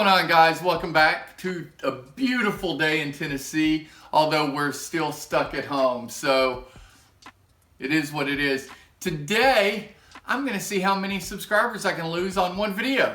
going on, guys? Welcome back to a beautiful day in Tennessee, although we're still stuck at home, so it is what it is. Today, I'm going to see how many subscribers I can lose on one video.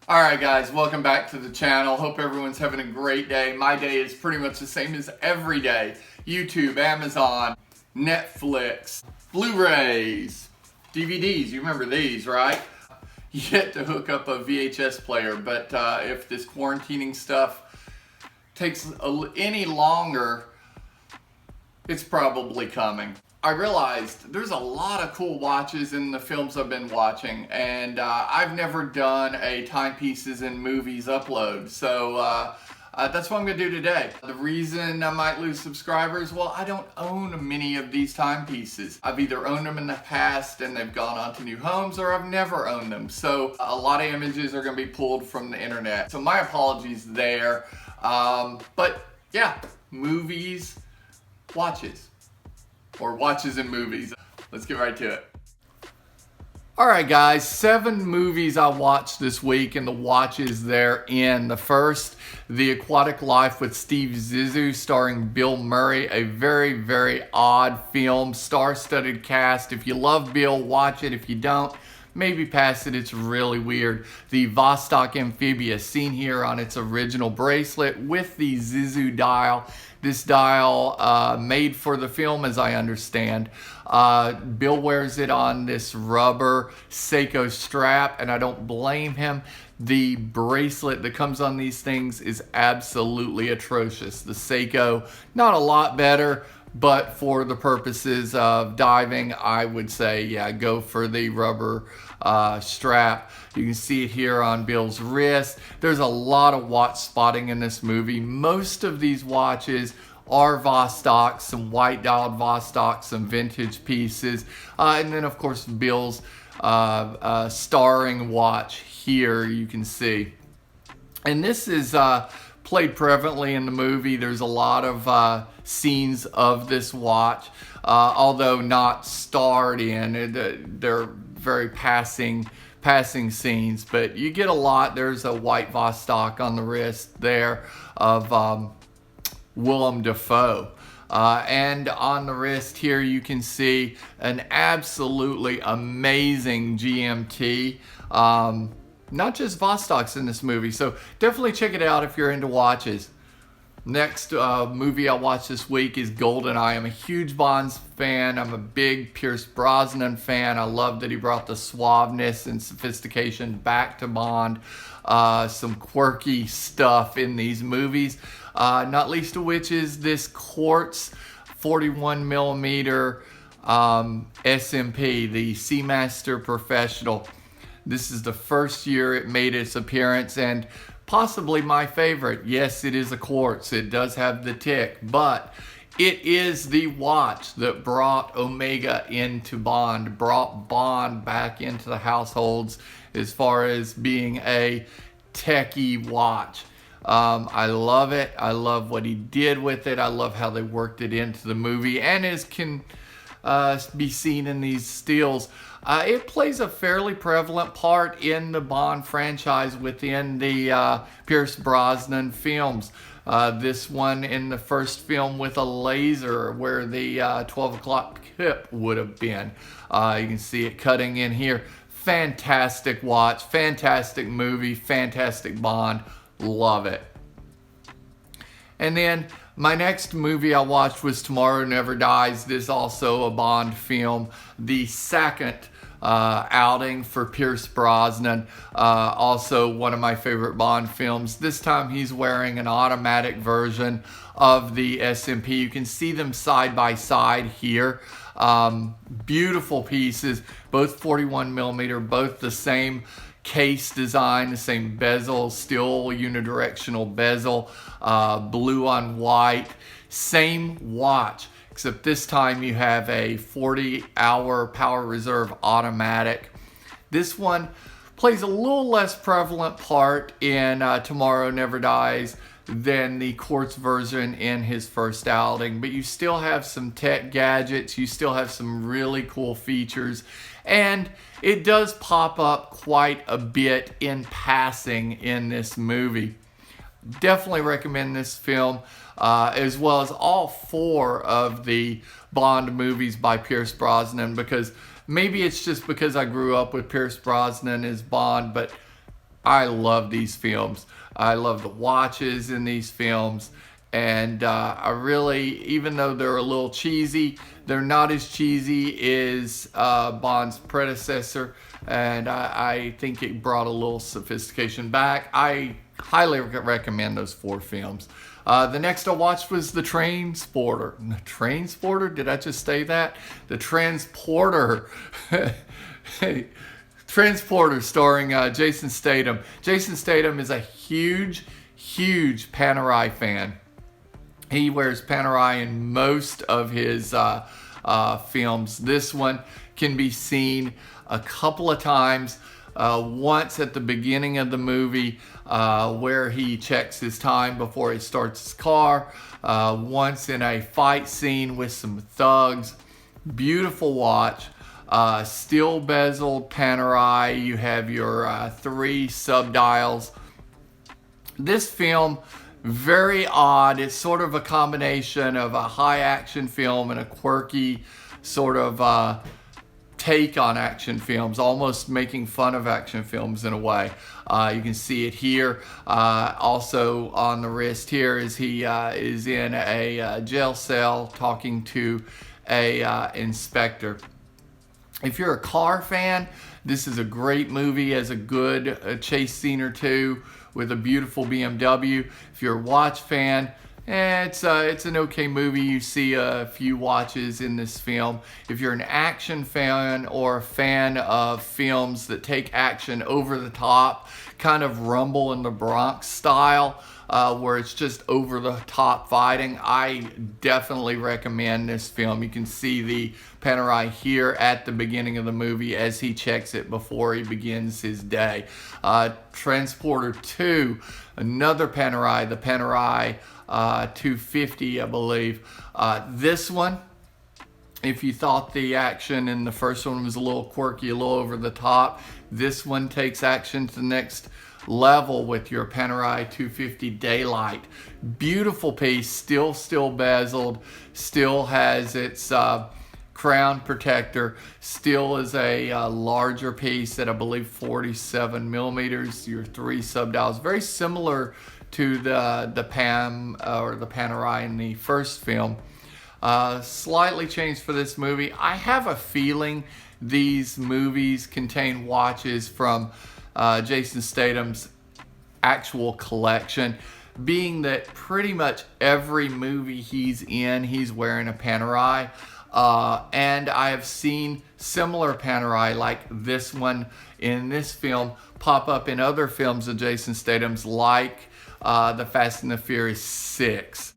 Alright guys, welcome back to the channel. Hope everyone's having a great day. My day is pretty much the same as every day. YouTube, Amazon, Netflix, Blu-rays, DVDs. You remember these, right? Yet to hook up a VHS player, but if this quarantining stuff takes any longer, it's probably coming. I realized there's a lot of cool watches in the films I've been watching, and I've never done a timepieces and movies upload, so that's what I'm going to do today. The reason I might lose subscribers, well, I don't own many of these timepieces. I've either owned them in the past and they've gone on to new homes, or I've never owned them, so a lot of images are going to be pulled from the internet. So my apologies there, but yeah, movies, watches. Or watches and movies. Let's get right to it. Alright guys, 7 movies I watched this week and the watches therein. The first, The Aquatic Life with Steve ZISSOU starring Bill Murray. A very, very odd film, star-studded cast. If you love Bill, watch it. If you don't, maybe pass it. It's really weird. The VOSTOK AMPHIBIA, seen here on its original bracelet with the ZISSOU dial. This dial made for the film, as I understand. Bill wears it on this rubber Seiko strap, and I don't blame him. The bracelet that comes on these things is absolutely atrocious. The Seiko, not a lot better, but for the purposes of diving, I would say, yeah, go for the rubber strap. You can see it here on Bill's wrist. There's a lot of watch spotting in this movie. Most of these watches are Vostok, some white dialed Vostok, some vintage pieces, and then of course Bill's starring watch here you can see. And this is played prevalently in the movie. There's a lot of scenes of this watch, although not starred in. They're very passing scenes, but you get a lot. There's a white Vostok on the wrist there of Willem Dafoe. And on the wrist here you can see an absolutely amazing GMT. Not just Vostoks in this movie, so definitely check it out if you're into watches. Next movie I watched this week is GOLDENEYE. I'm a huge Bond fan. I'm a big Pierce Brosnan fan. I love that he brought the suaveness and sophistication back to Bond. Some quirky stuff in these movies, not least of which is this QUARTZ 41mm SMP, the SEAMASTER Professional. This is the first year it made its appearance, and possibly my favorite. Yes, it is a quartz. It does have the tick, but it is the watch that brought Omega into Bond, brought Bond back into the households as far as being a techie watch. I love it. I love what he did with it. I love how they worked it into the movie, and as can be seen in these stills, it plays a fairly prevalent part in the Bond franchise within the Pierce Brosnan films. This one in the first film with a laser where the 12 o'clock tip would have been. You can see it cutting in here. Fantastic watch, fantastic movie, fantastic Bond. Love it. And then my next movie I watched was Tomorrow Never Dies. This is also a Bond film. The second outing for Pierce Brosnan. Also one of my favorite Bond films. This time he's wearing an automatic version of the SMP. You can see them side by side here. Beautiful pieces, both 41mm, both the same case design, the same bezel, still unidirectional bezel, blue on white, same watch, except this time you have a 40-hour power reserve automatic. This one plays a little less prevalent part in Tomorrow Never Dies than the quartz version in his first outing, but you still have some tech gadgets, you still have some really cool features, and it does pop up quite a bit in passing in this movie. Definitely recommend this film, as well as all 4 of the Bond movies by Pierce Brosnan, because maybe it's just because I grew up with Pierce Brosnan as Bond, but I love these films. I love the watches in these films, and I really, even though they're a little cheesy, they're not as cheesy as Bond's predecessor, and I think it brought a little sophistication back. I highly recommend those 4 films. The next I watched was The Transporter. The Transporter? Did I just say that? The Transporter. Transporter, starring Jason Statham. Jason Statham is a huge PANERAI fan. He wears PANERAI in most of his films. This one can be seen a couple of times. Once at the beginning of the movie, where he checks his time before he starts his car. Once in a fight scene with some thugs. Beautiful watch. Steel bezeled PANERAI. You have your 3 subdials. This film, very odd. It's sort of a combination of a high action film and a quirky sort of take on action films, almost making fun of action films in a way. You can see it here. Also on the wrist here is he is in a jail cell talking to a inspector. If you're a car fan, this is a great movie. Has a good chase scene or 2 with a beautiful BMW. If you're a watch fan, it's an okay movie. You see a few watches in this film. If you're an action fan or a fan of films that take action over the top, kind of Rumble in the Bronx style, where it's just over the top fighting, I definitely recommend this film. You can see the PANERAI here at the beginning of the movie as he checks it before he begins his day. Transporter 2, another PANERAI, the PANERAI 250, I believe. This one, if you thought the action in the first one was a little quirky, a little over the top, this one takes action to the next level with your PANERAI 250 Daylight. Beautiful piece, still bezeled, still has its crown protector, still is a larger piece at I believe 47 millimeters. Your 3 subdials, very similar to the PAM or the PANERAI in the first film. Slightly changed for this movie. I have a feeling these movies contain watches from Jason Statham's actual collection, being that pretty much every movie he's in, he's wearing a PANERAI. And I have seen similar PANERAI like this one in this film pop up in other films of Jason Statham's, like the Fast and the Furious 6.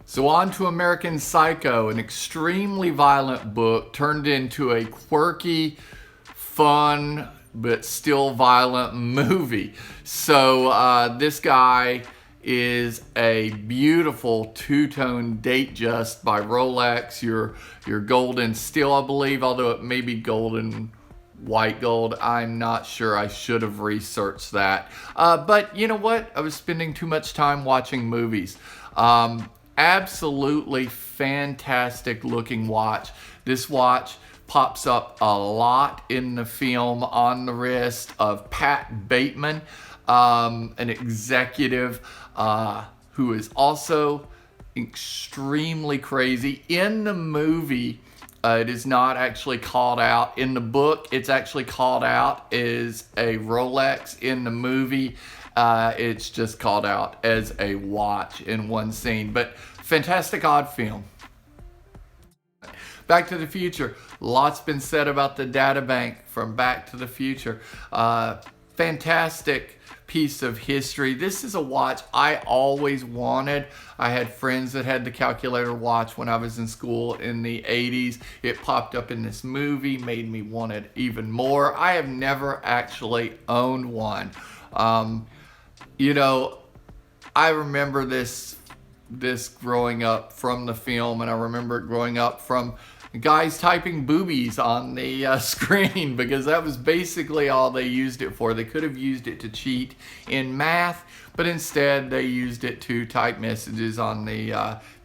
So on to American Psycho, an extremely violent book turned into a quirky, fun, but still violent movie. So this guy is a beautiful 2-tone Datejust by Rolex, your golden steel, I believe, although it may be golden white gold. I'm not sure. I should have researched that. But you know what? I was spending too much time watching movies. Absolutely fantastic looking watch. This watch pops up a lot in the film on the wrist of Pat Bateman, an executive who is also extremely crazy. In the movie, it is not actually called out. In the book, it's actually called out as a Rolex. In the movie, it's just called out as a watch in one scene. But fantastic odd film. Back to the Future. Lots been said about the DATABANK from Back to the Future. Fantastic piece of history. This is a watch I always wanted. I had friends that had the calculator watch when I was in school in the 80s. It popped up in this movie, made me want it even more. I have never actually owned one. You know, I remember this growing up from the film, and I remember it growing up from guys typing boobies on the screen, because that was basically all they used it for. They could have used it to cheat in math, but instead they used it to type messages on the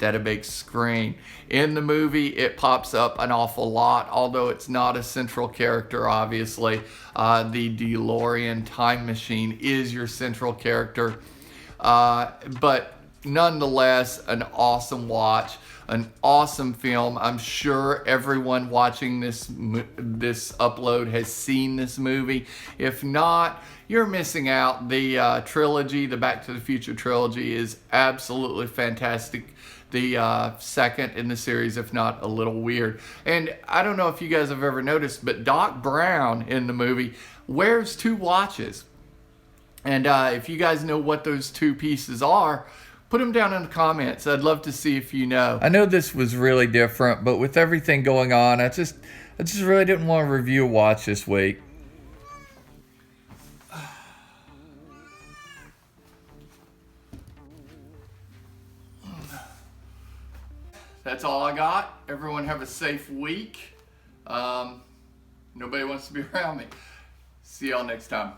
DATABANK screen. In the movie, it pops up an awful lot, although it's not a central character, obviously. The DeLorean time machine is your central character, but nonetheless, an awesome watch, an awesome film. I'm sure everyone watching this upload has seen this movie. If not, you're missing out. The trilogy, the Back to the Future trilogy, is absolutely fantastic. The second in the series, if not a little weird. And I don't know if you guys have ever noticed, but Doc Brown in the movie wears 2 watches. And if you guys know what those 2 pieces are, put them down in the comments. I'd love to see if you know. I know this was really different, but with everything going on, I just really didn't want to review a watch this week. That's all I got. Everyone have a safe week. Nobody wants to be around me. See y'all next time.